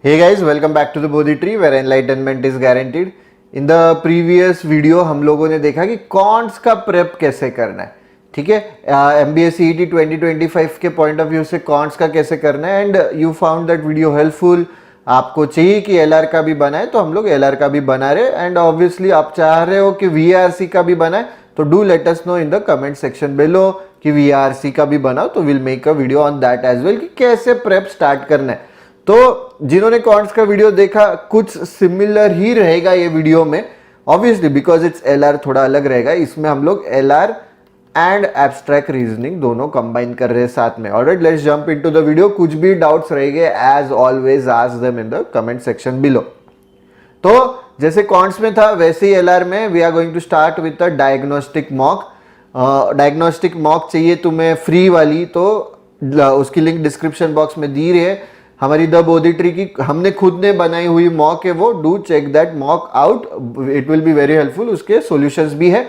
Hey guys, welcome back to the Bodhi Tree where enlightenment is guaranteed. In the previous video हम लोगों ने देखा कि counts का प्रेप कैसे करना है. ठीक है, MBA CET 2025 के पॉइंट ऑफ व्यू से कॉन्ट्स का कैसे करना है and you found that video helpful. आपको चाहिए कि LR का भी बनाए तो हम लोग LR का भी बना रहे एंड ऑब्वियसली आप चाह रहे हो कि VRC का भी बनाए तो do let us know in the comment section below कि VRC का भी बनाओ तो will make a video on that as well कि कैसे प्रेप स्टार्ट करना है. तो जिन्होंने कॉन्ट्स का वीडियो देखा कुछ सिमिलर ही रहेगा ये वीडियो में ऑब्वियसली बिकॉज इट्स LR थोड़ा अलग रहेगा. इसमें हम लोग LR एंड एब्स्ट्रैक्ट रीजनिंग दोनों कंबाइन कर रहे हैं साथ में. Alright, let's jump into the video. कुछ भी डाउट्स रहेंगे as always ask them in the comment section below. तो जैसे कॉन्ट्स में था वैसे ही LR में we are going to start with a diagnostic mock. Diagnostic mock चाहिए तुम्हें फ्री वाली तो उसकी लिंक डिस्क्रिप्शन बॉक्स में दी रही है. हमारी द बोधी ट्री की हमने खुद ने बनाई हुई मॉक है वो. Do check that mock out, it will be very helpful. उसके सॉल्यूशंस भी है.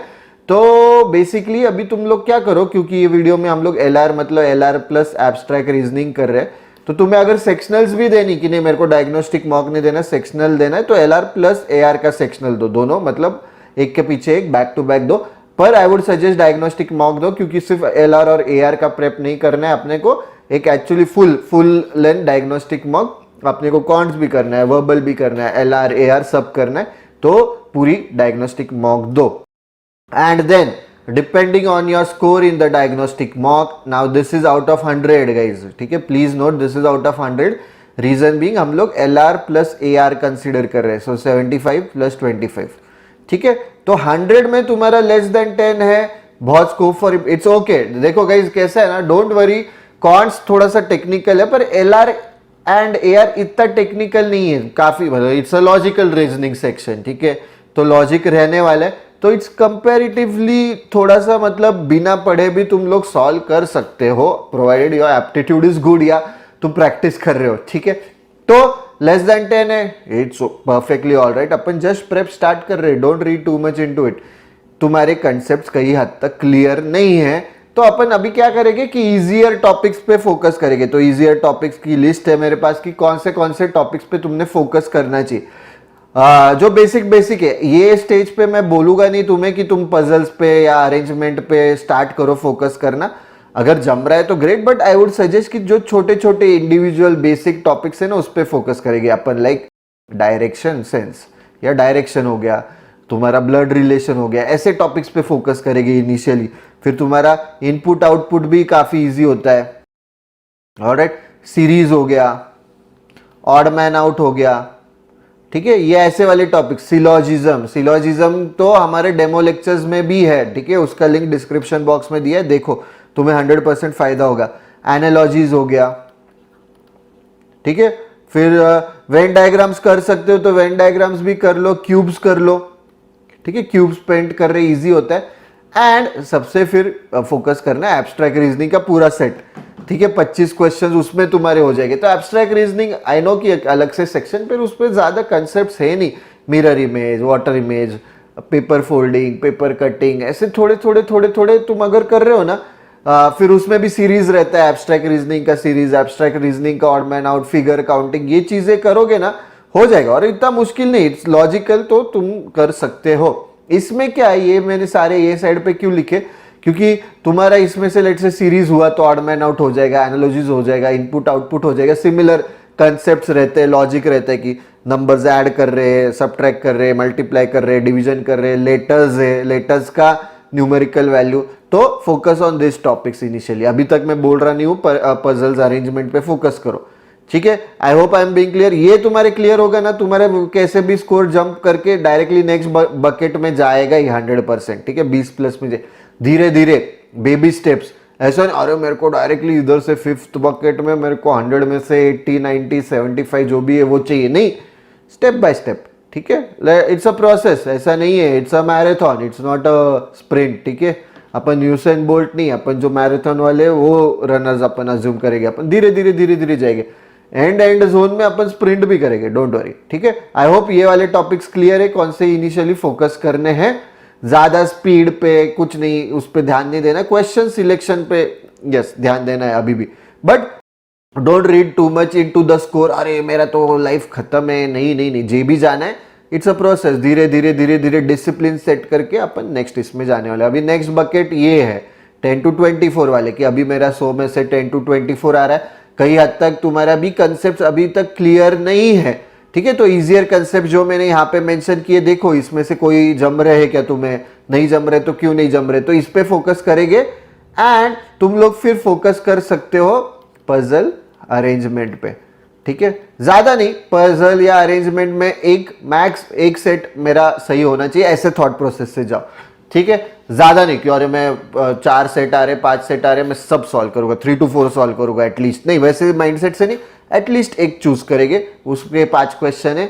तो बेसिकली अभी तुम लोग क्या करो, क्योंकि ये वीडियो में हम लोग LR मतलब LR प्लस एब्स्ट्रैक्ट रीजनिंग कर रहे हैं तो तुम्हें अगर सेक्शनल्स भी देनी कि नहीं मेरे को डायग्नोस्टिक मॉक नहीं देना सेक्शनल देना है तो LR प्लस AR का सेक्शनल दो. दोनों मतलब एक के पीछे एक बैक टू बैक दो. पर I would suggest diagnostic mock दो क्योंकि सिर्फ LR और AR का प्रेप नहीं करना है अपने को. एक actually full length diagnostic mock अपने को कॉन्ट्स भी करना है, वर्बल भी करना है, LR AR सब करना है तो पूरी डायग्नोस्टिक मॉक दो. And then depending on your score in the diagnostic mock, now this is out of 100 guys. ठीक है, please note this is out of 100. Reason being हम लोग LR प्लस AR कंसिडर कर रहे हैं. So 75 plus 25. ठीक है, तो 100 में तुम्हारा लेस देन 10 है, बहुत स्कोप फॉर इट्स ओके. देखो गाइज कैसा है ना, डोंट वरी. कॉन्ट्स थोड़ा सा टेक्निकल है पर LR एंड AR इतना टेक्निकल नहीं है. काफी मतलब it's a logical reasoning section. ठीक है, तो लॉजिक रहने वाला है तो इट्स कंपैरेटिवली थोड़ा सा मतलब बिना पढ़े भी तुम लोग सॉल्व कर सकते हो provided your aptitude is good या तुम प्रैक्टिस कर रहे हो. ठीक है, तो लेस देन 10 है, it's perfectly all right. Upon just prep start कर रहे हैं, don't read too much into it. तुम्हारे कंसेप्ट कई हद तक क्लियर नहीं है तो अपन अभी क्या करेंगे कि इजियर टॉपिक्स पे फोकस करेंगे. तो इजियर टॉपिक्स की लिस्ट है मेरे पास कि कौन से टॉपिक्स पे तुमने फोकस करना चाहिए. जो बेसिक है ये स्टेज पे मैं बोलूंगा नहीं तुम्हें कि तुम पजल्स पे या अरेंजमेंट पे स्टार्ट करो फोकस करना. अगर जम रहा है तो great, but I would suggest कि जो छोटे छोटे इंडिविजुअल बेसिक टॉपिक्स है ना उस पर फोकस करेंगे अपन. लाइक डायरेक्शन सेंस या डायरेक्शन हो गया, तुम्हारा ब्लड रिलेशन हो गया, ऐसे टॉपिक्स पे फोकस करेंगे इनिशियली. फिर तुम्हारा इनपुट आउटपुट भी काफी इजी होता है. ऑलराइट, सीरीज हो गया, ऑड मैन आउट हो गया. ठीक है, ये ऐसे वाले टॉपिक. सिलोजिज्म तो हमारे डेमो लेक्चर्स में भी है. ठीक है, उसका लिंक डिस्क्रिप्शन बॉक्स में दिया है, देखो तुम्हें 100% फायदा होगा. एनालॉजीज हो गया. ठीक है, फिर वेन डायग्राम्स कर सकते हो तो वेन डायग्राम्स भी कर लो, क्यूब्स कर लो. ठीक है, क्यूब्स पेंट कर रहे इजी होता है. एंड सबसे फिर फोकस करना है एब्स्ट्रैक्ट रीजनिंग का पूरा सेट. ठीक है, 25 क्वेश्चंस उसमें तुम्हारे हो जाएंगे. तो एब्स्ट्रैक्ट रीजनिंग आई नो कि एक अलग से सेक्शन पर उस पर ज्यादा कंसेप्ट है नहीं. Mirror image, water image, paper folding, paper cutting, ऐसे थोड़े थोड़े तुम अगर कर रहे हो ना, फिर उसमें भी सीरीज रहता है. एब्स्ट्रैक्ट रीजनिंग का सीरीज, एब्स्ट्रैक्ट रीजनिंग का odd man out, figure counting, ये चीजें करोगे ना हो जाएगा. और इतना मुश्किल नहीं, इट्स लॉजिकल तो तुम कर सकते हो. इसमें क्या है, ये मैंने सारे ये साइड पे क्यों लिखे, क्योंकि तुम्हारा इसमें से लेट से सीरीज हुआ तो ऑड मैन आउट हो जाएगा, एनालॉजीज हो जाएगा, इनपुट आउटपुट हो जाएगा. सिमिलर कंसेप्ट्स रहते हैं, लॉजिक रहता है कि नंबर्स ऐड कर रहे हैं, सबट्रैक्ट कर रहे हैं, मल्टीप्लाई कर रहे हैं, डिवीजन कर रहे हैं, लेटर्स है, लेटर्स का न्यूमेरिकल वैल्यू. तो focus on this topics initially. अभी तक मैं बोल रहा नहीं हूँ, पजल्स अरेंजमेंट पे फोकस करो. ठीक है, आई hope I am being clear. ये तुम्हारे क्लियर होगा ना, तुम्हारे कैसे भी स्कोर जंप करके डायरेक्टली नेक्स्ट बकेट में जाएगा ही 100%. ठीक है, 20 प्लस में धीरे धीरे बेबी स्टेप्स. ऐसा नहीं अरे मेरे को डायरेक्टली इधर से 5th बकेट में मेरे को 100 में से 80 90 75 जो भी है वो चाहिए. नहीं, स्टेप बाय स्टेप. ठीक है, इट्स अ प्रोसेस, ऐसा नहीं है. It's a marathon, it's not a sprint. ठीक है, अपन यूसेन बोल्ट नहीं, अपन जो मैराथन वाले वो रनर्स अपन अज्यूम करेंगे. अपन धीरे धीरे जाएंगे. एंड जोन में अपन स्प्रिंट भी करेंगे, डोंट वरी. ठीक है, आई होप ये वाले टॉपिक्स क्लियर है कौन से इनिशियली फोकस करने हैं. ज्यादा स्पीड पे कुछ नहीं, उस पर ध्यान नहीं देना. क्वेश्चन सिलेक्शन पे यस ध्यान देना है अभी भी, but don't read too much into the score, अरे मेरा तो लाइफ खत्म है, नहीं नहीं नहीं, जे भी जाना है इट्स अ प्रोसेस, धीरे धीरे धीरे धीरे डिसिप्लिन सेट करके अपन नेक्स्ट इसमें जाने वाले। अभी नेक्स्ट बकेट ये है 10 to 24 वाले, कि अभी मेरा 100 में से 10 to 24 आ रहा है, कई हद तक तुम्हारा भी कंसेप्ट अभी तक क्लियर नहीं है, ठीक है। तो इजियर कंसेप्ट जो मैंने यहाँ पे मेंशन किए, देखो इसमें से कोई जम रहे हैं क्या, तुम्हें नहीं जम रहे तो क्यों नहीं जम रहे, तो इस पे फोकस करेंगे। एंड तुम लोग फिर फोकस कर सकते हो पजल अरेंजमेंट पे, ठीक है, ज्यादा नहीं, पजल या अरेंजमेंट में एक मैक्स एक सेट मेरा सही होना चाहिए, ऐसे थॉट प्रोसेस से जाओ, ठीक है। ज्यादा नहीं कि अरे मैं 4 सेट आ रहे 5 सेट आ रहे मैं सब सॉल्व करूंगा, 3 to 4 सॉल्व करूंगा एटलीस्ट, नहीं वैसे माइंडसेट से नहीं, एटलीस्ट एक चूज करेंगे, उसके 5 क्वेश्चन है,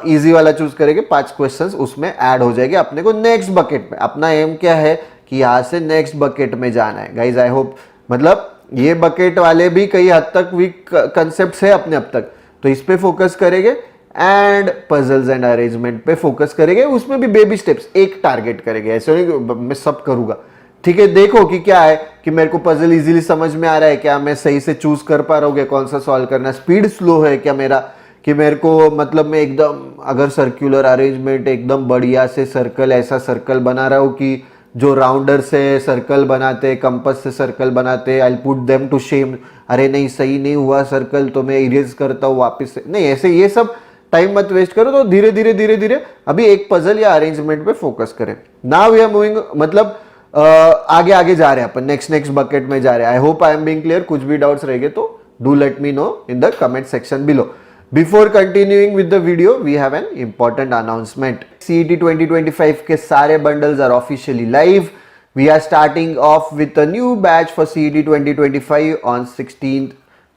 इजी वाला चूज करेंगे, 5 क्वेश्चंस उसमें ऐड हो जाएंगे अपने को नेक्स्ट बकेट में। अपना एम क्या है कि यहाँ से नेक्स्ट बकेट में जाना है गाइज। आई होप मतलब ये बकेट वाले भी कई हद तक वीक कंसेप्ट है अपने अब तक, तो इस पे फोकस करेंगे एंड पजल्स एंड अरेंजमेंट पे फोकस करेंगे, उसमें भी बेबी स्टेप्स, एक टारगेट करेंगे, ऐसे नहीं मैं सब करूंगा, ठीक है। देखो कि क्या है कि मेरे को पजल इजीली समझ में आ रहा है क्या, मैं सही से चूज कर पा रहा हूँ कौन सा सॉल्व करना, स्पीड स्लो है क्या मेरा, कि मेरे को मतलब मैं एकदम अगर सर्कुलर अरेंजमेंट एकदम बढ़िया से सर्कल, ऐसा सर्कल बना रहा हूँ कि जो राउंडर से सर्कल बनाते, कंपस से सर्कल बनाते, I put them to shame, अरे नहीं सही नहीं हुआ सर्कल तो मैं इरेज करता हूँ वापस से, नहीं ऐसे ये सब टाइम मत वेस्ट करो। तो धीरे धीरे धीरे धीरे अभी एक पजल या अरेंजमेंट पे फोकस करें। नाउ वी आर मूविंग, मतलब आगे आगे जा रहे हैं अपन, नेक्स्ट बकेट में जा रहे हैं। I hope I am being clear, कुछ भी डाउट्स रहेंगे तो do let me know in the comment section below. Before continuing with the video we have an important announcement. CET 2025 के सारे bundles are officially live. We are starting off with a new batch for CET 2025 on 16th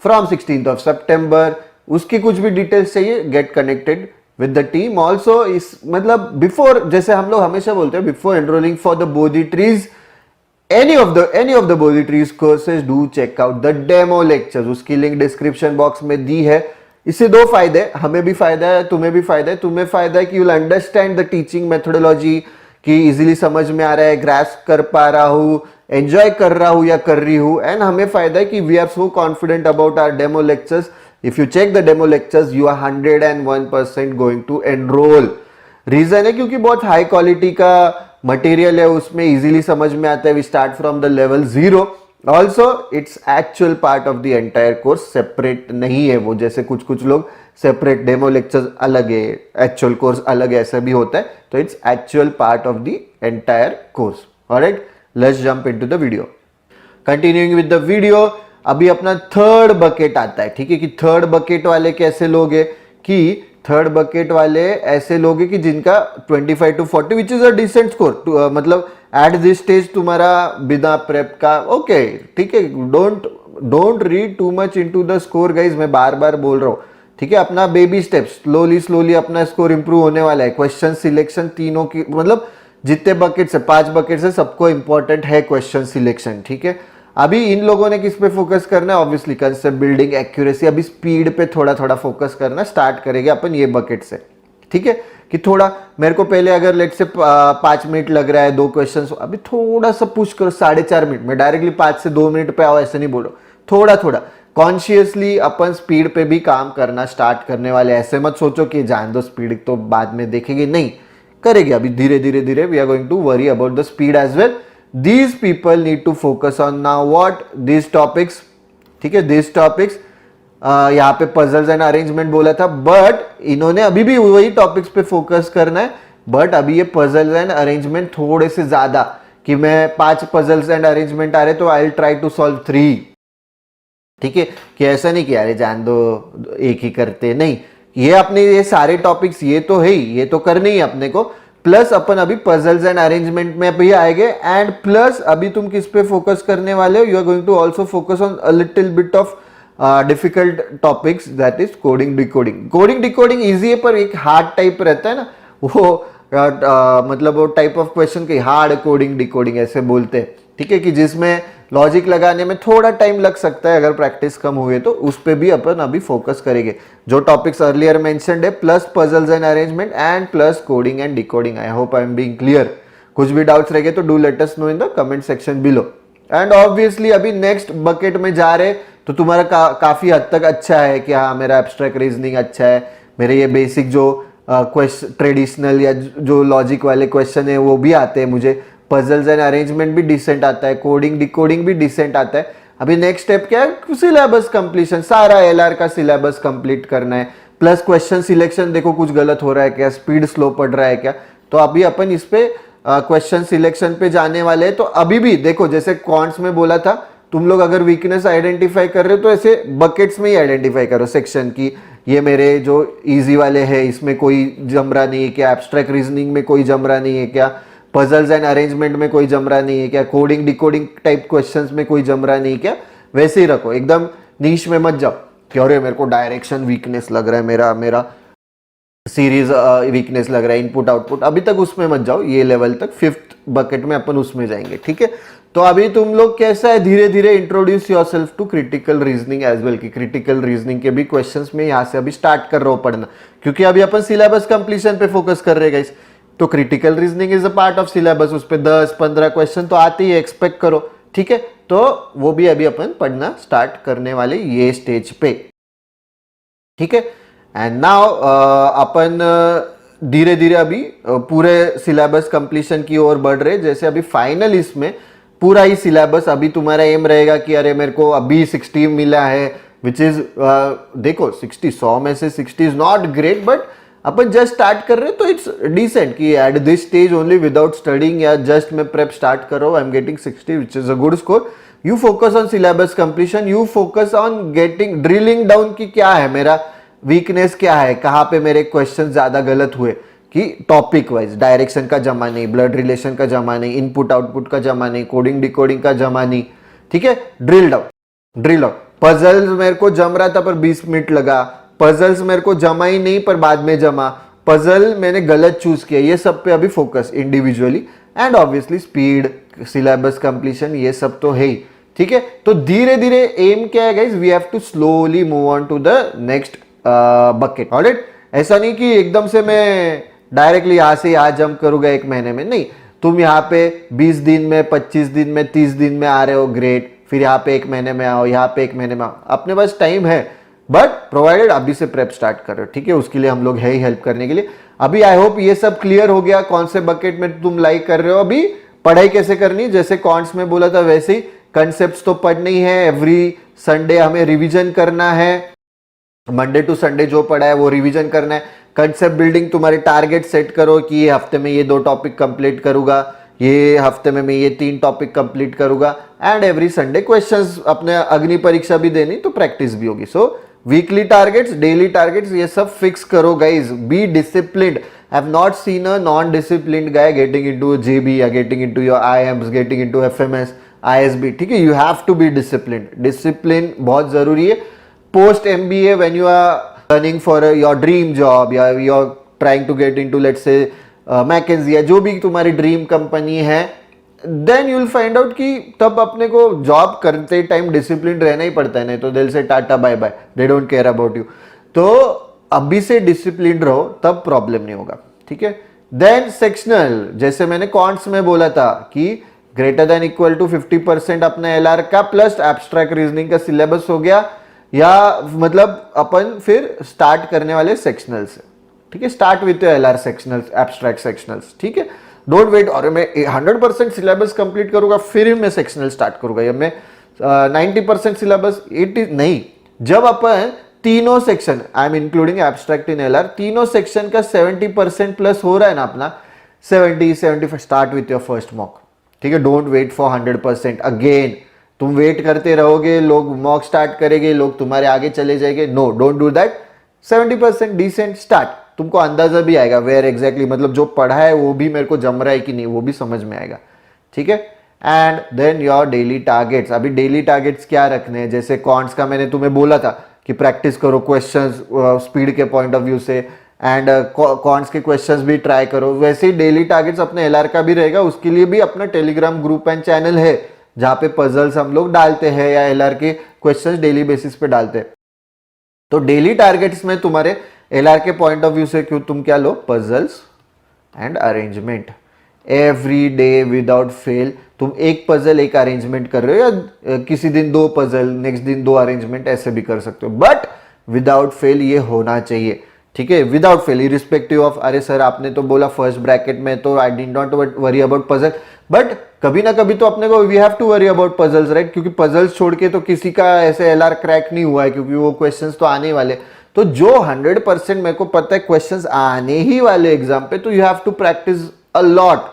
from 16th of September. उसकी कुछ भी details चाहिए, get connected with the team also. इस मतलब before, जैसे हम लोग हमेशा बोलते हैं, before enrolling for the Bodhi trees any of the Bodhi Trees courses, do check out the demo lectures। उसकी लिंक डिस्क्रिप्शन बॉक्स में दी है। इससे दो फायदे, हमें भी फायदा है, तुम्हें भी फायदा है। तुम्हें फायदा है कि you will understand the teaching methodology, कि इजीली समझ में आ रहा है, ग्रास्प कर पा रहा हूँ, एंजॉय कर रहा हूँ या कर रही हूँ। एंड हमें फायदा है कि we are so confident about our demo lectures. If you check the demo lectures you are 101% going to enrol. Reason है क्योंकि बहुत हाई क्वालिटी का मटेरियल है, उसमें इजीली समझ में आता है। We start from the level 0। Also it's actual part of the entire course, separate नहीं है वो, जैसे कुछ कुछ लोग सेपरेट डेमो लेक्चर्स अलग है, एक्चुअल कोर्स अलग है, ऐसा भी होता है। तो it's actual part of the entire course. Alright, let's jump into the video. Continuing with the video, अभी अपना थर्ड बकेट आता है, ठीक है। कि थर्ड बकेट वाले कैसे लोग हैं, कि थर्ड बकेट वाले ऐसे लोग हैं कि जिनका 25 to 40 which is a decent score, मतलब एट दिस स्टेज तुम्हारा बिना प्रेप का ओके, ठीक है। Don't read too much into the score guys, मैं बार बार बोल रहा हूँ, ठीक है। अपना बेबी स्टेप्स, स्लोली अपना स्कोर इंप्रूव होने वाला है। क्वेश्चन सिलेक्शन तीनों की, मतलब जितने बकेट से 5 बकेट से सबको इंपॉर्टेंट है क्वेश्चन सिलेक्शन, ठीक है। अभी इन लोगों ने किस पे फोकस करना है, ऑब्वियसली कंसेप्ट बिल्डिंग, एक्यूरेसी। अभी स्पीड पे थोड़ा थोड़ा फोकस करना स्टार्ट करेंगे अपन ये बकेट से, ठीक है। कि थोड़ा मेरे को पहले अगर लेट से 5 मिनट लग रहा है 2 क्वेश्चन, अभी थोड़ा सा पुश करो 4.5 मिनट में, डायरेक्टली 5 से 2 मिनट पे आओ ऐसे नहीं बोलो, थोड़ा थोड़ा कॉन्शियसली अपन स्पीड पे भी काम करना स्टार्ट करने वाले। ऐसे मत सोचो कि जान दो स्पीड तो बाद में देखेंगे, नहीं करेंगे, अभी धीरे धीरे धीरे we are going to worry about the speed as well. These people need to focus on now what these topics, ठीक है। these topics यहाँ पे puzzles and arrangement बोला था, बट इन्होंने अभी भी वही टॉपिक्स पे फोकस करना है। बट अभी ये puzzles and arrangement थोड़े से ज्यादा, कि मैं 5 puzzles and arrangement आ रहे तो I will try to solve 3, ठीक है। कि ऐसा नहीं कि अरे जान दो एक ही करते, नहीं, ये अपने ये सारे टॉपिक्स ये तो है ही, ये तो करने ही अपने को। प्लस अपन अभी पजल्स एंड अरेंजमेंट में भी आएंगे। एंड प्लस अभी तुम किस पे फोकस करने वाले हो, you are going to also focus on a little bit of difficult topics, that is coding decoding. Coding decoding easy है, पर एक हार्ड टाइप रहता है ना वो, मतलब वो टाइप ऑफ क्वेश्चन के हार्ड कोडिंग डिकोडिंग ऐसे बोलते हैं, ठीक है। कि जिसमें लॉजिक लगाने में थोड़ा टाइम लग सकता है अगर प्रैक्टिस कम हुई तो, उस पे भी अपन अभी फोकस करेंगे। जो टॉपिक्स अर्लियर मेंशन्ड है, plus puzzles and arrangement and plus coding and decoding. I hope I am being clear. कुछ भी डाउट्स रहेंगे तो do let us know in the comment section below. And obviously अभी next bucket में जा रहे तो तुम्हारा काफी हद तक अच्छा है कि हाँ मेरा एब्स्ट्रैक्ट रीजनिंग अच्छा है, मेरे ये बेसिक जो क्वेश्चन ट्रेडिशनल या जो लॉजिक वाले क्वेश्चन है वो भी आते हैं मुझे, पजल्स एंड अरेंजमेंट भी डिसेंट आता है, कोडिंग डिकोडिंग भी डिसेंट आता है। अभी नेक्स्ट स्टेप क्या है, सिलेबस कंप्लीशन, सारा एलआर का सिलेबस कंप्लीट करना है, प्लस क्वेश्चन सिलेक्शन देखो कुछ गलत हो रहा है क्या, स्पीड स्लो पड़ रहा है क्या, तो अभी अपन इस पे क्वेश्चन सिलेक्शन पे जाने वाले हैं। तो अभी भी देखो जैसे कॉन्ट्स में बोला था, तुम लोग अगर वीकनेस आइडेंटिफाई कर रहे हो तो ऐसे बकेट्स में ही आइडेंटिफाई करो सेक्शन की, ये मेरे जो इजी वाले हैं इसमें कोई जमरा नहीं है क्या, एब्स्ट्रैक्ट रीजनिंग में कोई जमरा नहीं है क्या, पजल्स एंड अरेंजमेंट में कोई जमरा नहीं है क्या, कोडिंग डिकोडिंग टाइप क्वेश्चंस में कोई जमरा नहीं है क्या, वैसे ही रखो, एकदम नीश में मत जाओ कि अरे मेरे को डायरेक्शन वीकनेस लग रहा है, मेरा मेरा सीरीज वीकनेस लग रहा है, इनपुट आउटपुट, अभी तक उसमें मत जाओ, ये लेवल तक, फिफ्थ बकेट में अपन उसमें जाएंगे, ठीक है। तो अभी तुम लोग कैसा है, धीरे धीरे introduce yourself to critical reasoning as well, की क्रिटिकल रीजनिंग के भी क्वेश्चंस में यहाँ से अभी स्टार्ट कर रहा हूँ पढ़ना, क्योंकि अभी अपन सिलेबस कंप्लीशन पे फोकस कर रहे हैं गाइस। तो critical reasoning is a part of syllabus, उस पर 10-15 क्वेश्चन तो आते ही, एक्सपेक्ट करो, ठीक है। तो वो भी अभी अपन पढ़ना स्टार्ट करने वाले ये स्टेज पे, ठीक है। एंड नाउ अपन धीरे धीरे अभी पूरे सिलेबस कंप्लीशन की ओर बढ़ रहे, जैसे अभी फाइनल इसमें पूरा ही सिलेबस, अभी तुम्हारा एम रहेगा कि अरे मेरे को अभी 60 मिला है, विच इज देखो 100 में से 60 is not great, but upon just start कर रहे हैं तो इट्स डिसेंट कि eight this stage only without studying या जस्ट मैं प्रेप स्टार्ट कर रहा हूँ, I am getting 60 which is a good score. You focus on syllabus completion, you focus on getting drilling down कि क्या है मेरा वीकनेस, क्या है, कहाँ पे मेरे क्वेश्चन ज्यादा गलत हुए, कि टॉपिक वाइज डायरेक्शन का जमा नहीं, ब्लड रिलेशन का जमा नहीं, इनपुट आउटपुट का जमा नहीं, कोडिंग डिकोडिंग का जमा नहीं, ठीक है। ड्रिल डाउन, पजल्स मेरे को जम रहा था पर 20 मिनट लगा, पजल्स मेरे को जमा ही नहीं पर बाद में जमा, पजल मैंने गलत चूज किया, ये सब पे अभी focus individually, and obviously speed, syllabus completion, ये सब तो है ही, ठीक है। तो धीरे धीरे एम क्या है guys, we have to slowly move on to the next bucket, alright. ऐसा नहीं कि एकदम से मैं डायरेक्टली यहां से यहां जंप करूंगा एक महीने में, नहीं, तुम यहाँ पे 20 दिन में, 25 दिन में, 30 दिन में आ रहे हो, ग्रेट, फिर यहाँ पे एक महीने में आओ, यहाँ पे एक महीने में आओ, अपने पास टाइम है, बट प्रोवाइडेड अभी से प्रेप स्टार्ट कर रहे हो, ठीक है, उसके लिए हम लोग है ही हेल्प करने के लिए। अभी आई होप ये सब क्लियर हो गया, कौन से बकेट में तुम लाइक कर रहे हो, अभी पढ़ाई कैसे करनी, जैसे कॉन्ट्स में बोला था वैसे ही कंसेप्ट तो पढ़नी है, एवरी संडे हमें रिविजन करना है, मंडे टू संडे जो पढ़ा है वो रिवीजन करना है। कंसेप्ट बिल्डिंग, तुम्हारे टारगेट सेट करो कि ये हफ्ते में ये 2 टॉपिक कंप्लीट करूंगा, ये हफ्ते में मैं ये 3 टॉपिक कंप्लीट करूंगा, एंड एवरी संडे क्वेश्चंस, अपने अग्नि परीक्षा भी देनी तो प्रैक्टिस भी होगी। So weekly targets, daily targets, ये सब फिक्स करो guys, be disciplined. I have not seen a non disciplined guy getting into JB या getting into your IIMs, getting into FMS, ISB, ठीक है। You have to be disciplined, discipline बहुत जरूरी है। Post MBA, when you are running for your dream job या you are trying to get into let's say McKinsey या जो भी तुम्हारी ड्रीम कंपनी है, then you will find out कि तब अपने को जॉब करते टाइम डिसिप्लिन रहना ही पड़ता है, नहीं तो दिल से tata bye bye, they don't care about you. तो अभी से डिसिप्लिन रहो, तब प्रॉब्लम नहीं होगा, ठीक है। देन सेक्शनल, जैसे मैंने कॉन्ट्स में बोला था कि ग्रेटर देन इक्वल टू 50% अपने एलआर का प्लस एब्स्ट्रैक्ट रीजनिंग का सिलेबस हो गया, या मतलब अपन फिर स्टार्ट करने वाले सेक्शनल से, ठीक है। स्टार्ट विथ एलआर सेक्शनल्स, एब्स्ट्रैक्ट सेक्शनल्स, ठीक है। डोंट वेट और मैं 100% सिलेबस कंप्लीट करूंगा फिर मैं सेक्शनल स्टार्ट करूंगा, या मैं 90% सिलेबस 80 नहीं, जब अपन तीनों section, I am including abstract in LR, तीनों सेक्शन का 70% प्लस हो रहा है ना अपना, 70-75, start with your first mock, ठीक है। डोंट वेट फॉर 100%, अगेन तुम वेट करते रहोगे, लोग मॉक स्टार्ट करेंगे, लोग तुम्हारे आगे चले जाएंगे, no, don't do that. 70% decent start, तुमको अंदाजा भी आएगा वेयर एग्जैक्टली, मतलब जो पढ़ा है वो भी मेरे को जम रहा है कि नहीं, वो भी समझ में आएगा, ठीक है। And then your daily targets, अभी डेली टारगेट्स क्या रखने हैं, जैसे कॉन्ट्स का मैंने तुम्हें बोला था कि प्रैक्टिस करो क्वेश्चंस स्पीड के पॉइंट ऑफ व्यू से, एंड कॉन्ट्स के क्वेश्चंस भी ट्राई करो, वैसे ही डेली टारगेट्स अपने एलआर का भी रहेगा, उसके लिए भी अपना टेलीग्राम ग्रुप एंड चैनल है जहां पे पजल्स हम लोग डालते हैं या एलआर के क्वेश्चंस डेली बेसिस पे डालते हैं। तो डेली टारगेट्स में तुम्हारे एलआर के पॉइंट ऑफ व्यू से क्यों तुम क्या लो, puzzles and arrangement, every day without fail तुम एक पजल एक अरेंजमेंट कर रहे हो या किसी दिन 2 पजल, नेक्स्ट दिन 2 अरेंजमेंट, ऐसे भी कर सकते हो, बट विदाउट फेल ये होना चाहिए, ठीक है, विदाउट फेल, इरिस्पेक्टिव ऑफ, अरे सर आपने तो बोला फर्स्ट ब्रैकेट में तो I did not worry about puzzle, but कभी ना कभी तो अपने को we have to worry about puzzles, right, क्योंकि पजल्स छोड़ के तो किसी का ऐसे एलआर क्रैक नहीं हुआ है, क्योंकि वो क्वेश्चंस तो आने वाले, तो जो 100% मेरे को पता है क्वेश्चंस आने ही वाले एग्जाम पे, तो you have to practise a lot,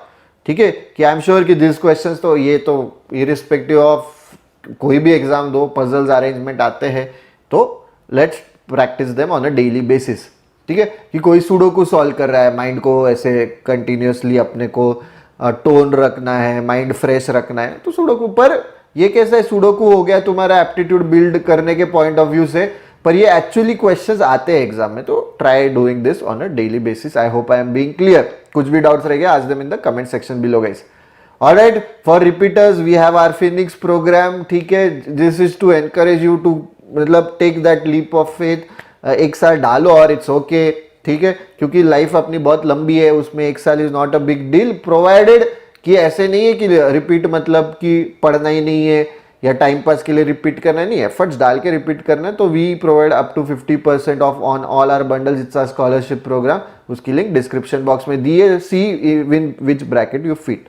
ठीक है, कि आई एम श्योर कि दिस क्वेश्चंस तो ये तो इरिस्पेक्टिव ऑफ कोई भी एग्जाम दो, पजल्स अरेंजमेंट आते हैं, तो let's practice them on a daily basis, ठीक है, कि कोई सुडोकू सॉल्व कर रहा है, माइंड को ऐसे कंटिन्यूअसली अपने को टोन रखना है, माइंड फ्रेश रखना है, तो सुडोकू, पर ये कैसा है, सुडोकू हो गया तुम्हारा एप्टीट्यूड बिल्ड करने के पॉइंट ऑफ व्यू से, पर ये एक्चुअली क्वेश्चंस आते हैं एग्जाम में, तो try doing this on a daily basis. I hope I am being clear. कुछ भी डाउट्स रह गया, ask them in the comment section below guys. Alright, for repeaters we have our Phoenix program, ठीक है, this is to encourage you to, मतलब take that leap of faith, एक साल डालो और इट्स ओके, ठीक है, क्योंकि लाइफ अपनी बहुत लंबी है, उसमें एक साल is not a big deal, provided कि ऐसे नहीं है कि रिपीट मतलब कि पढ़ना ही नहीं है या टाइम पास के लिए रिपीट करना नहीं है, एफर्ट्स डाल के रिपीट करना है, तो we provide up to 50% off on all our bundles, it's a scholarship programme, उसकी लिंक डिस्क्रिप्शन बॉक्स में दी है, see in which bracket you fit.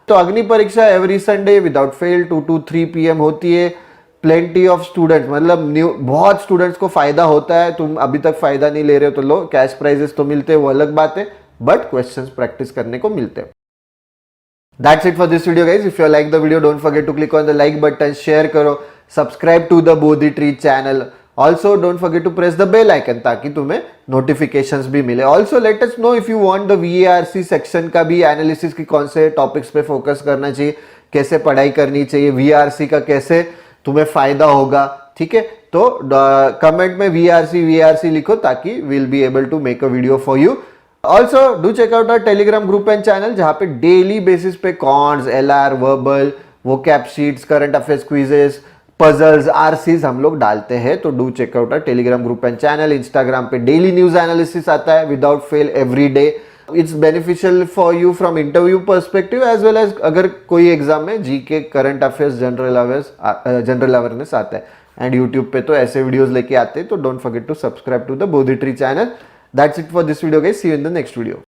तो अग्नि परीक्षा every Sunday without fail 2 to 3 PM होती है, प्लेंटी ऑफ स्टूडेंट्स, मतलब न्यू बहुत स्टूडेंट्स को फायदा होता है, तुम अभी तक फायदा नहीं ले रहे हो तो लो, कैश प्राइजेस तो मिलते हैं वो अलग बात है, बट क्वेश्चंस प्रैक्टिस करने को मिलते हैं। That's it for this video guys. If you like the video, don't forget to click on the like button, share करो, subscribe to the Bodhi Tree channel. Also don't forget to press the bell icon ताकि तुम्हें notifications भी मिले. Also let us know if you want the VARC section का भी analysis की कौन से topics पे focus करना चाहिए, कैसे पढ़ाई करनी चाहिए, VARC का कैसे तुम्हें फायदा होगा, ठीक है, तो कमेंट में VARC लिखो ताकि we'll be able to make a video for you. Also do check out our Telegram group and channel, जहां पे डेली बेसिस पे कॉन्स, एलआर, वर्बल, वो cap sheets, current affairs quizzes, puzzles, RCs हम लोग डालते हैं, तो do check out our Telegram group and channel. Instagram पे डेली न्यूज एनालिसिस आता है without fail every day. It's beneficial for you from interview perspective as well as अगर कोई एग्जाम में GK, current affairs, general awareness आता है, and YouTube पे तो ऐसे वीडियोस लेके आते हैं, तो don't forget to subscribe to the Bodhi Tree channel. That's it for this video guys. See you in the next video.